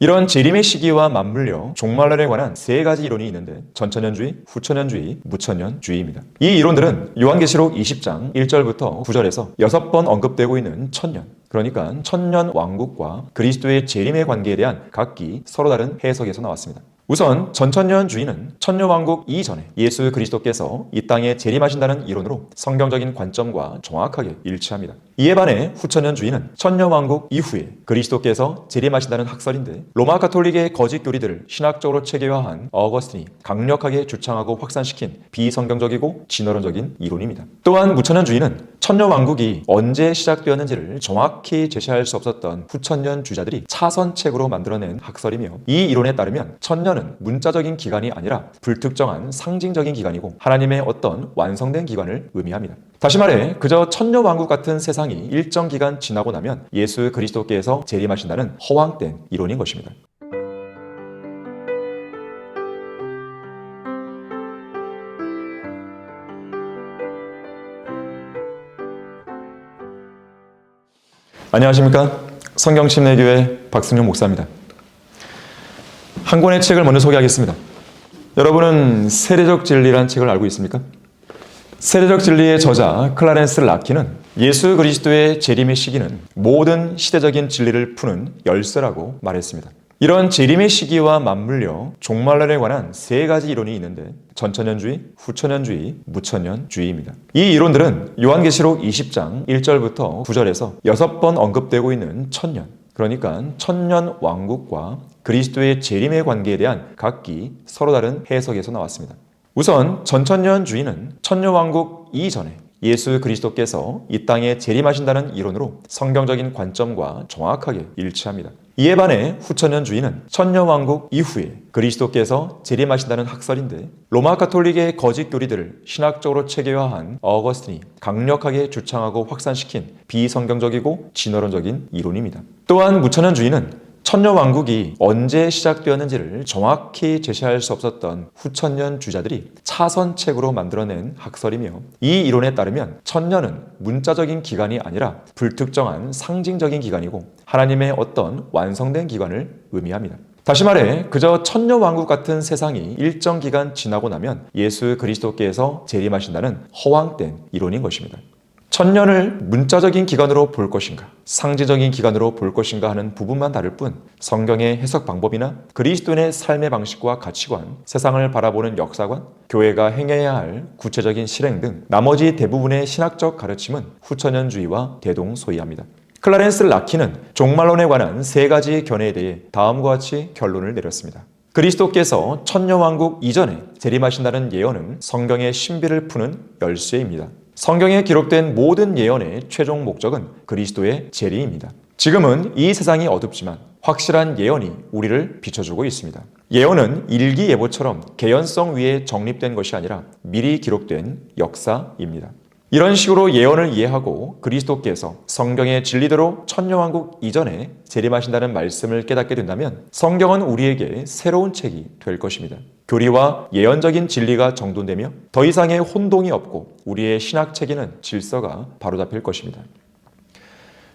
이런 재림의 시기와 맞물려 종말론에 관한 세 가지 이론이 있는데 전천년주의, 후천년주의, 무천년주의입니다. 이 이론들은 요한계시록 20장 1절부터 9절에서 6번 언급되고 있는 천년, 그러니까 천년 왕국과 그리스도의 재림의 관계에 대한 각기 서로 다른 해석에서 나왔습니다. 우선 전천년주의는 천년왕국 이전에 예수 그리스도께서 이 땅에 재림하신다는 이론으로 성경적인 관점과 정확하게 일치합니다. 이에 반해 후천년주의는 천년왕국 이후에 그리스도께서 재림하신다는 학설인데 로마 가톨릭의 거짓 교리들을 신학적으로 체계화한 어거스틴이 강력하게 주창하고 확산시킨 비성경적이고 진화론적인 이론입니다. 또한 무천년주의는 천년왕국이 언제 시작되었는지를 정확히 제시할 수 없었던 후천년주의자들이 차선책으로 만들어낸 학설이며 이 이론에 따르면 천년은 문자적인 기간이 아니라 불특정한 상징적인 기간이고 하나님의 어떤 완성된 기간을 의미합니다. 다시 말해 그저 천년왕국 같은 세상이 일정 기간 지나고 나면 예수 그리스도께서 재림하신다는 허황된 이론인 것입니다. 안녕하십니까? 성경침례교회 박승용 목사입니다. 한 권의 책을 먼저 소개하겠습니다. 여러분은 세례적 진리란 책을 알고 있습니까? 세례적 진리의 저자 클라렌스 라키는 예수 그리스도의 재림의 시기는 모든 시대적인 진리를 푸는 열쇠라고 말했습니다. 이런 재림의 시기와 맞물려 종말론에 관한 세 가지 이론이 있는데 전천년주의, 후천년주의, 무천년주의입니다. 이 이론들은 요한계시록 20장 1절부터 9절에서 6번 언급되고 있는 천년, 그러니까 천년 왕국과 그리스도의 재림의 관계에 대한 각기 서로 다른 해석에서 나왔습니다. 우선 전천년주의는 천년왕국 이전에 예수 그리스도께서 이 땅에 재림하신다는 이론으로 성경적인 관점과 정확하게 일치합니다. 이에 반해 후천년주의는 천년왕국 이후에 그리스도께서 재림하신다는 학설인데 로마 가톨릭의 거짓 교리들을 신학적으로 체계화한 어거스틴이 강력하게 주창하고 확산시킨 비성경적이고 진화론적인 이론입니다. 또한 무천년주의는 천년왕국이 언제 시작되었는지를 정확히 제시할 수 없었던 후천년주의자들이 차선책으로 만들어낸 학설이며 이 이론에 따르면 천년은 문자적인 기간이 아니라 불특정한 상징적인 기간이고 하나님의 어떤 완성된 기간을 의미합니다. 다시 말해 그저 천년왕국 같은 세상이 일정 기간 지나고 나면 예수 그리스도께서 재림하신다는 허황된 이론인 것입니다. 천년을 문자적인 기간으로 볼 것인가, 상징적인 기간으로 볼 것인가 하는 부분만 다를 뿐 성경의 해석 방법이나 그리스도인의 삶의 방식과 가치관, 세상을 바라보는 역사관, 교회가 행해야 할 구체적인 실행 등 나머지 대부분의 신학적 가르침은 후천년주의와 대동소이합니다. 클라렌스 라키는 종말론에 관한 세 가지 견해에 대해 다음과 같이 결론을 내렸습니다. 그리스도께서 천년왕국 이전에 재림하신다는 예언은 성경의 신비를 푸는 열쇠입니다. 성경에 기록된 모든 예언의 최종 목적은 그리스도의 재림입니다. 지금은 이 세상이 어둡지만 확실한 예언이 우리를 비춰주고 있습니다. 예언은 일기예보처럼 개연성 위에 정립된 것이 아니라 미리 기록된 역사입니다. 이런 식으로 예언을 이해하고 그리스도께서 성경의 진리대로 천년왕국 이전에 재림하신다는 말씀을 깨닫게 된다면 성경은 우리에게 새로운 책이 될 것입니다. 교리와 예언적인 진리가 정돈되며 더 이상의 혼동이 없고 우리의 신학 체계는 질서가 바로잡힐 것입니다.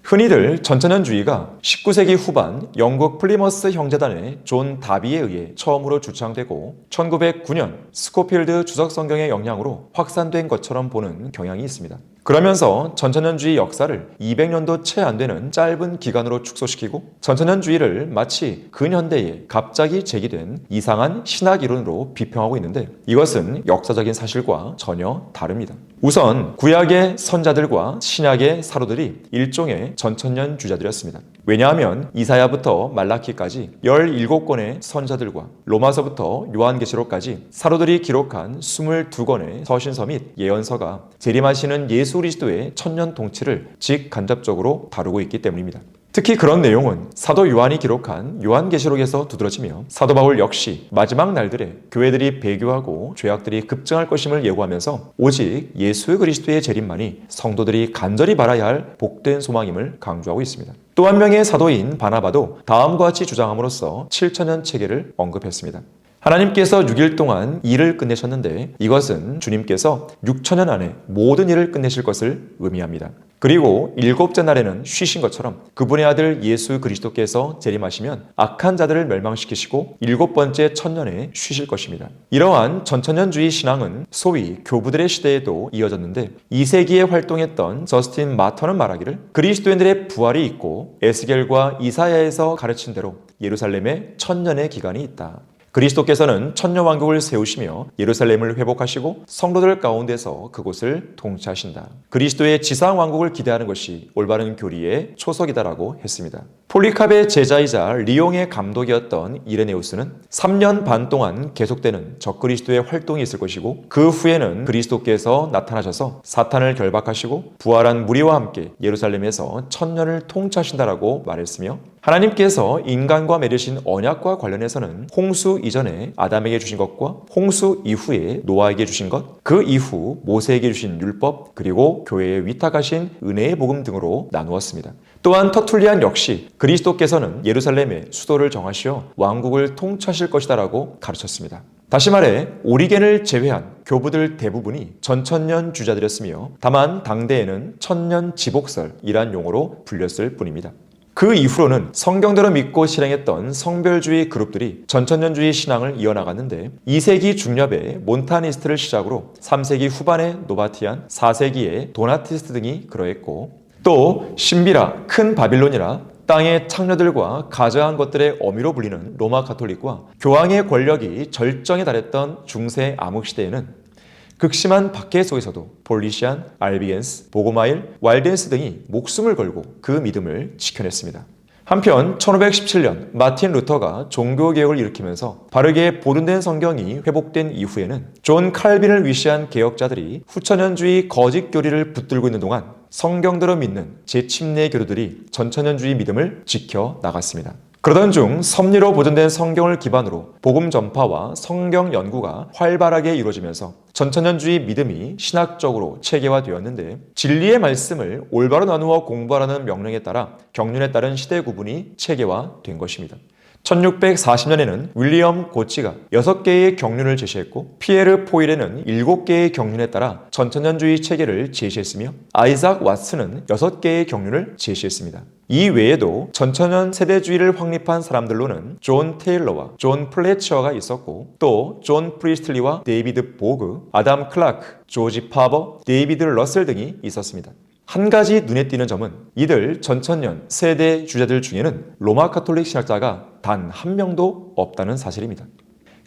흔히들 전천년주의가 19세기 후반 영국 플리머스 형제단의 존 다비에 의해 처음으로 주창되고 1909년 스코필드 주석성경의 영향으로 확산된 것처럼 보는 경향이 있습니다. 그러면서 전천년주의 역사를 200년도 채 안 되는 짧은 기간으로 축소시키고 전천년주의를 마치 근현대에 갑자기 제기된 이상한 신학 이론으로 비평하고 있는데 이것은 역사적인 사실과 전혀 다릅니다. 우선 구약의 선자들과 신약의 사도들이 일종의 전천년주의자들이었습니다. 왜냐하면 이사야부터 말라키까지 17권의 선자들과 로마서부터 요한계시록까지 사도들이 기록한 22권의 서신서 및 예언서가 재림하시는 예수 그리스도의 천년 통치를 직간접적으로 다루고 있기 때문입니다. 특히 그런 내용은 사도 요한이 기록한 요한계시록에서 두드러지며 사도 바울 역시 마지막 날들에 교회들이 배교하고 죄악들이 급증할 것임을 예고하면서 오직 예수 그리스도의 재림만이 성도들이 간절히 바라야 할 복된 소망임을 강조하고 있습니다. 또 한 명의 사도인 바나바도 다음과 같이 주장함으로써 7천년 체계를 언급했습니다. 하나님께서 6일 동안 일을 끝내셨는데 이것은 주님께서 6천년 안에 모든 일을 끝내실 것을 의미합니다. 그리고 일곱째 날에는 쉬신 것처럼 그분의 아들 예수 그리스도께서 재림하시면 악한 자들을 멸망시키시고 일곱 번째 천년에 쉬실 것입니다. 이러한 전천년주의 신앙은 소위 교부들의 시대에도 이어졌는데 2세기에 활동했던 저스틴 마터는 말하기를 그리스도인들의 부활이 있고 에스겔과 이사야에서 가르친 대로 예루살렘에 천년의 기간이 있다. 그리스도께서는 천년왕국을 세우시며 예루살렘을 회복하시고 성도들 가운데서 그곳을 통치하신다. 그리스도의 지상왕국을 기대하는 것이 올바른 교리의 초석이다라고 했습니다. 폴리캅의 제자이자 리옹의 감독이었던 이레네우스는 3년 반 동안 계속되는 적그리스도의 활동이 있을 것이고 그 후에는 그리스도께서 나타나셔서 사탄을 결박하시고 부활한 무리와 함께 예루살렘에서 천년을 통치하신다라고 말했으며 하나님께서 인간과 맺으신 언약과 관련해서는 홍수 이전에 아담에게 주신 것과 홍수 이후에 노아에게 주신 것, 그 이후 모세에게 주신 율법, 그리고 교회에 위탁하신 은혜의 복음 등으로 나누었습니다. 또한 터툴리안 역시 그리스도께서는 예루살렘의 수도를 정하시어 왕국을 통치하실 것이다라고 가르쳤습니다. 다시 말해 오리겐을 제외한 교부들 대부분이 전천년 주자들이었으며 다만 당대에는 천년 지복설이란 용어로 불렸을 뿐입니다. 그 이후로는 성경대로 믿고 실행했던 성별주의 그룹들이 전천년주의 신앙을 이어나갔는데 2세기 중엽에 몬타니스트를 시작으로 3세기 후반에 노바티안, 4세기에 도나티스트 등이 그러했고 또 신비라, 큰 바빌론이라 땅의 창녀들과 가저한 것들의 어미로 불리는 로마 가톨릭과 교황의 권력이 절정에 달했던 중세 암흑시대에는 극심한 박해 속에서도 폴리시안, 알비겐스, 보고마일, 왈덴스 등이 목숨을 걸고 그 믿음을 지켜냈습니다. 한편 1517년 마틴 루터가 종교개혁을 일으키면서 바르게 보존된 성경이 회복된 이후에는 존 칼빈을 위시한 개혁자들이 후천년주의 거짓 교리를 붙들고 있는 동안 성경대로 믿는 제침내 교도들이 전천년주의 믿음을 지켜 나갔습니다. 그러던 중 섭리로 보존된 성경을 기반으로 복음 전파와 성경 연구가 활발하게 이루어지면서 전천년주의 믿음이 신학적으로 체계화되었는데 진리의 말씀을 올바로 나누어 공부하라는 명령에 따라 경륜에 따른 시대 구분이 체계화된 것입니다. 1640년에는 윌리엄 고치가 6개의 경륜을 제시했고 피에르 포일에는 7개의 경륜에 따라 전천년주의 체계를 제시했으며 아이작 왓슨은 6개의 경륜을 제시했습니다. 이 외에도 전천년 세대주의를 확립한 사람들로는 존 테일러와 존 플래처가 있었고 또 존 프리스틀리와 데이비드 보그, 아담 클라크, 조지 파버, 데이비드 러셀 등이 있었습니다. 한 가지 눈에 띄는 점은 이들 전천년 세대 주자들 중에는 로마 가톨릭 신학자가 단 한 명도 없다는 사실입니다.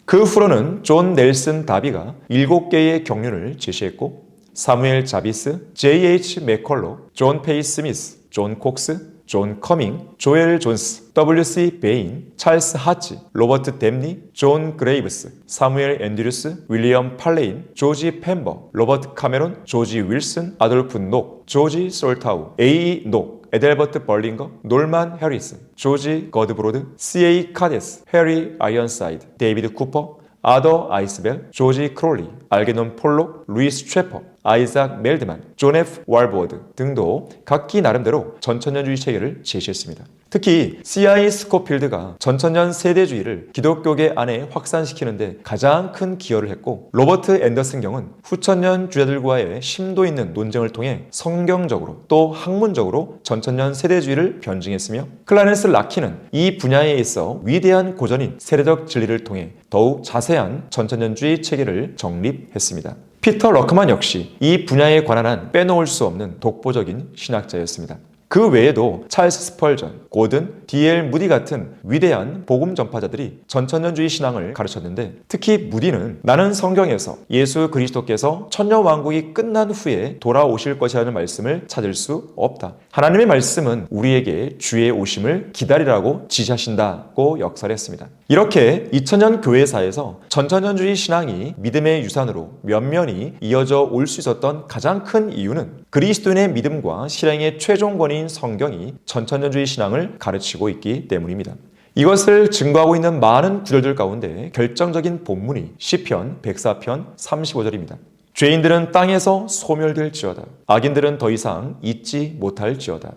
그 후로는 존 넬슨 다비가 7개의 경륜을 제시했고 사무엘 자비스, J.H. 맥컬로, 존 페이 스미스, 존 콕스, 존 커밍, 조엘 존스, W.C. 베인, 찰스 하치, 로버트 댐니, 존 그레이브스, 사무엘 앤드류스, 윌리엄 팔레인, 조지 펜버, 로버트 카메론, 조지 윌슨, 아돌프 녹, 조지 솔타우, A.E. 녹, 에델버트 벌링거, 놀만 해리슨, 조지 거드브로드, C.A. 카데스, 해리 아이언사이드, 데이비드 쿠퍼, 아더 아이스벨, 조지 크롤리, 알게논 폴록, 루이스 트래퍼, 아이작 멜드만, 존 F. 왈버드 등도 각기 나름대로 전천년주의 체계를 제시했습니다. 특히 C.I. 스코필드가 전천년 세대주의를 기독교계 안에 확산시키는데 가장 큰 기여를 했고 로버트 앤더슨 경은 후천년 주자들과의 심도 있는 논쟁을 통해 성경적으로 또 학문적으로 전천년 세대주의를 변증했으며 클라렌스 라키는 이 분야에 있어 위대한 고전인 세대적 진리를 통해 더욱 자세한 전천년주의 체계를 정립했습니다. 피터 러크만 역시 이 분야에 관한 한 빼놓을 수 없는 독보적인 신학자였습니다. 그 외에도 찰스 스펄전, 고든, D.L. 무디 같은 위대한 복음 전파자들이 전천년주의 신앙을 가르쳤는데 특히 무디는 나는 성경에서 예수 그리스도께서 천년왕국이 끝난 후에 돌아오실 것이라는 말씀을 찾을 수 없다. 하나님의 말씀은 우리에게 주의 오심을 기다리라고 지시하신다고 역설했습니다. 이렇게 2000년 교회사에서 전천년주의 신앙이 믿음의 유산으로 면면이 이어져 올 수 있었던 가장 큰 이유는 그리스도인의 믿음과 실행의 최종권인 성경이 전천년주의 신앙을 가르치고 있기 때문입니다. 이것을 증거하고 있는 많은 구절들 가운데 결정적인 본문이 시편 104편 35절입니다. 죄인들은 땅에서 소멸될지어다. 악인들은 더 이상 잊지 못할지어다.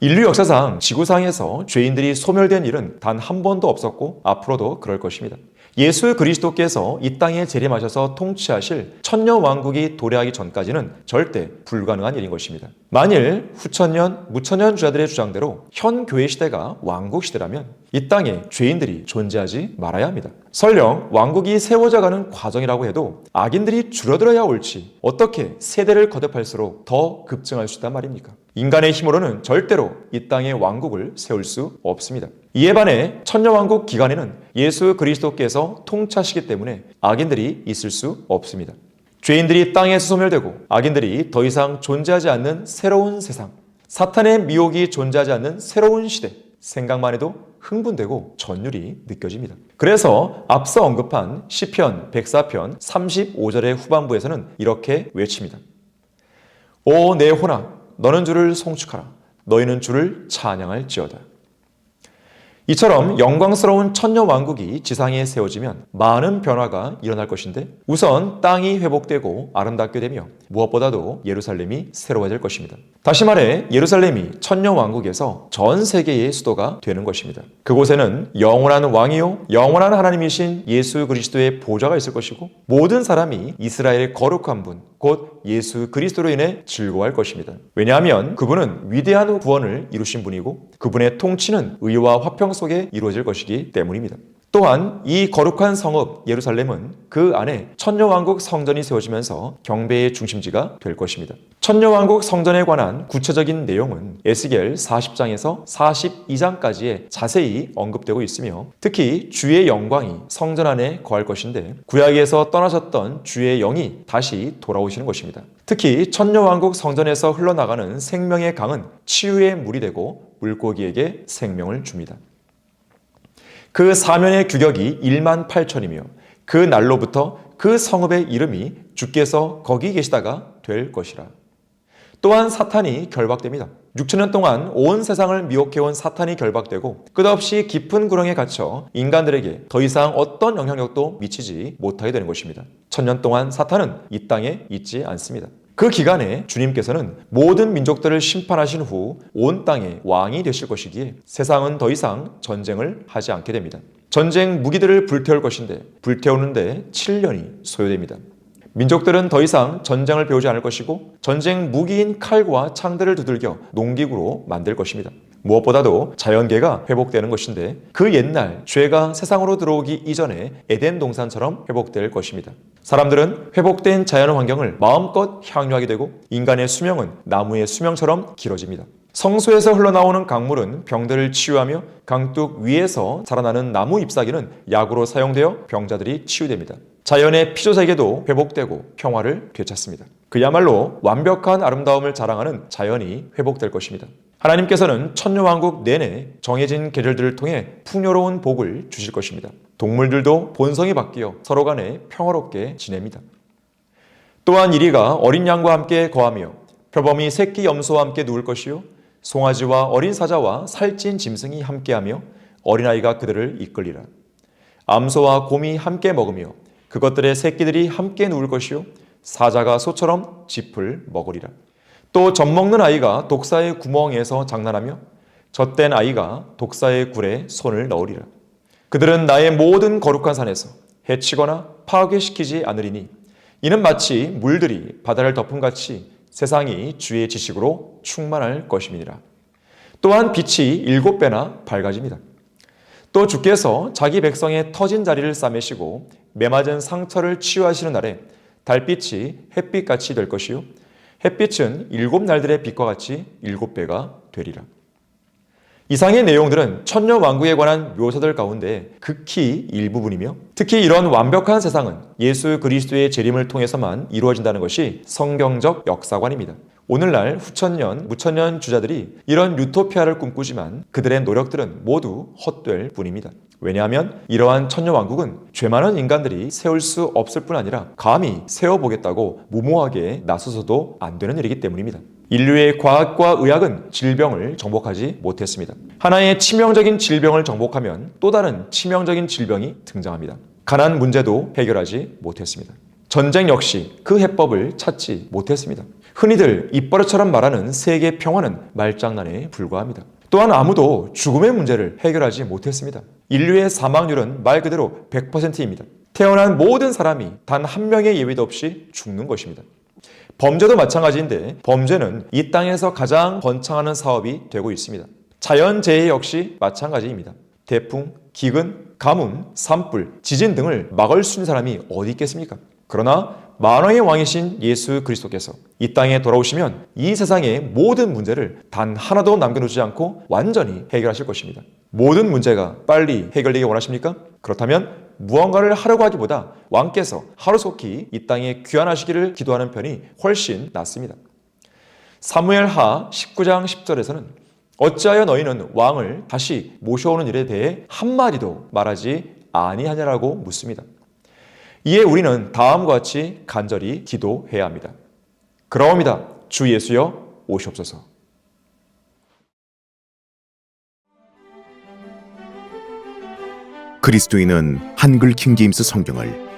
인류 역사상 지구상에서 죄인들이 소멸된 일은 단 한 번도 없었고 앞으로도 그럴 것입니다. 예수 그리스도께서 이 땅에 재림하셔서 통치하실 천년왕국이 도래하기 전까지는 절대 불가능한 일인 것입니다. 만일 후천년, 무천년 주자들의 주장대로 현 교회 시대가 왕국 시대라면 이 땅에 죄인들이 존재하지 말아야 합니다. 설령 왕국이 세워져가는 과정이라고 해도 악인들이 줄어들어야 옳지 어떻게 세대를 거듭할수록 더 급증할 수 있단 말입니까? 인간의 힘으로는 절대로 이 땅에 왕국을 세울 수 없습니다. 이에 반해 천년왕국 기간에는 예수 그리스도께서 통치하시기 때문에 악인들이 있을 수 없습니다. 죄인들이 땅에서 소멸되고 악인들이 더 이상 존재하지 않는 새로운 세상, 사탄의 미혹이 존재하지 않는 새로운 시대, 생각만 해도 흥분되고 전율이 느껴집니다. 그래서 앞서 언급한 시편 104편 35절의 후반부에서는 이렇게 외칩니다. 오 내 혼아 너는 주를 송축하라. 너희는 주를 찬양할지어다. 이처럼 영광스러운 천년왕국이 지상에 세워지면 많은 변화가 일어날 것인데 우선 땅이 회복되고 아름답게 되며 무엇보다도 예루살렘이 새로워질 것입니다. 다시 말해 예루살렘이 천년왕국에서 전 세계의 수도가 되는 것입니다. 그곳에는 영원한 왕이요 영원한 하나님이신 예수 그리스도의 보좌가 있을 것이고 모든 사람이 이스라엘의 거룩한 분, 곧 예수 그리스도로 인해 즐거워할 것입니다. 왜냐하면 그분은 위대한 구원을 이루신 분이고 그분의 통치는 의와 화평 속에 이루어질 것이기 때문입니다. 또한 이 거룩한 성읍 예루살렘은 그 안에 천년왕국 성전이 세워지면서 경배의 중심지가 될 것입니다. 천년왕국 성전에 관한 구체적인 내용은 에스겔 40장에서 42장까지에 자세히 언급되고 있으며 특히 주의 영광이 성전 안에 거할 것인데 구약에서 떠나셨던 주의 영이 다시 돌아오시는 것입니다. 특히 천년왕국 성전에서 흘러나가는 생명의 강은 치유의 물이 되고 물고기에게 생명을 줍니다. 그 사면의 규격이 1만 8천이며 그 날로부터 그 성읍의 이름이 주께서 거기 계시다가 될 것이라. 또한 사탄이 결박됩니다. 6천년 동안 온 세상을 미혹해온 사탄이 결박되고 끝없이 깊은 구렁에 갇혀 인간들에게 더 이상 어떤 영향력도 미치지 못하게 되는 것입니다. 1000년 동안 사탄은 이 땅에 있지 않습니다. 그 기간에 주님께서는 모든 민족들을 심판하신 후 온 땅의 왕이 되실 것이기에 세상은 더 이상 전쟁을 하지 않게 됩니다. 전쟁 무기들을 불태울 것인데 불태우는데 7년이 소요됩니다. 민족들은 더 이상 전쟁을 배우지 않을 것이고 전쟁 무기인 칼과 창들을 두들겨 농기구로 만들 것입니다. 무엇보다도 자연계가 회복되는 것인데 그 옛날 죄가 세상으로 들어오기 이전에 에덴 동산처럼 회복될 것입니다. 사람들은 회복된 자연 환경을 마음껏 향유하게 되고 인간의 수명은 나무의 수명처럼 길어집니다. 성소에서 흘러나오는 강물은 병들을 치유하며 강둑 위에서 자라나는 나무 잎사귀는 약으로 사용되어 병자들이 치유됩니다. 자연의 피조세계도 회복되고 평화를 되찾습니다. 그야말로 완벽한 아름다움을 자랑하는 자연이 회복될 것입니다. 하나님께서는 천년왕국 내내 정해진 계절들을 통해 풍요로운 복을 주실 것입니다. 동물들도 본성이 바뀌어 서로 간에 평화롭게 지냅니다. 또한 이리가 어린 양과 함께 거하며 표범이 새끼 염소와 함께 누울 것이요 송아지와 어린 사자와 살찐 짐승이 함께하며 어린아이가 그들을 이끌리라. 암소와 곰이 함께 먹으며 그것들의 새끼들이 함께 누울 것이요 사자가 소처럼 짚을 먹으리라. 또 젖먹는 아이가 독사의 구멍에서 장난하며 젖된 아이가 독사의 굴에 손을 넣으리라. 그들은 나의 모든 거룩한 산에서 해치거나 파괴시키지 않으리니 이는 마치 물들이 바다를 덮음같이 세상이 주의 지식으로 충만할 것임이니라. 또한 빛이 7배나 밝아집니다. 또 주께서 자기 백성의 터진 자리를 싸매시고 매맞은 상처를 치유하시는 날에 달빛이 햇빛같이 될 것이요 햇빛은 7날들의 빛과 같이 7배가 되리라. 이상의 내용들은 천년왕국에 관한 묘사들 가운데 극히 일부분이며 특히 이런 완벽한 세상은 예수 그리스도의 재림을 통해서만 이루어진다는 것이 성경적 역사관입니다. 오늘날 후천년, 무천년 주자들이 이런 유토피아를 꿈꾸지만 그들의 노력들은 모두 헛될 뿐입니다. 왜냐하면 이러한 천년왕국은 죄 많은 인간들이 세울 수 없을 뿐 아니라 감히 세워보겠다고 무모하게 나서서도 안 되는 일이기 때문입니다. 인류의 과학과 의학은 질병을 정복하지 못했습니다. 하나의 치명적인 질병을 정복하면 또 다른 치명적인 질병이 등장합니다. 가난 문제도 해결하지 못했습니다. 전쟁 역시 그 해법을 찾지 못했습니다. 흔히들 입버릇처럼 말하는 세계 평화는 말장난에 불과합니다. 또한 아무도 죽음의 문제를 해결하지 못했습니다. 인류의 사망률은 말 그대로 100%입니다. 태어난 모든 사람이 단 한 명의 예외도 없이 죽는 것입니다. 범죄도 마찬가지인데 범죄는 이 땅에서 가장 번창하는 사업이 되고 있습니다. 자연재해 역시 마찬가지입니다. 태풍, 기근, 가뭄, 산불, 지진 등을 막을 수 있는 사람이 어디 있겠습니까? 그러나 만왕의 왕이신 예수 그리스도께서 이 땅에 돌아오시면 이 세상의 모든 문제를 단 하나도 남겨놓지 않고 완전히 해결하실 것입니다. 모든 문제가 빨리 해결되기 원하십니까? 그렇다면 무언가를 하려고 하기보다 왕께서 하루속히 이 땅에 귀환하시기를 기도하는 편이 훨씬 낫습니다. 사무엘하 19장 10절에서는 어찌하여 너희는 왕을 다시 모셔오는 일에 대해 한마디도 말하지 아니하냐라고 묻습니다. 이에 우리는 다음과 같이 간절히 기도해야 합니다. 그러옵니다. 주 예수여 오시옵소서. 그리스도인은 한글 킹제임스 성경을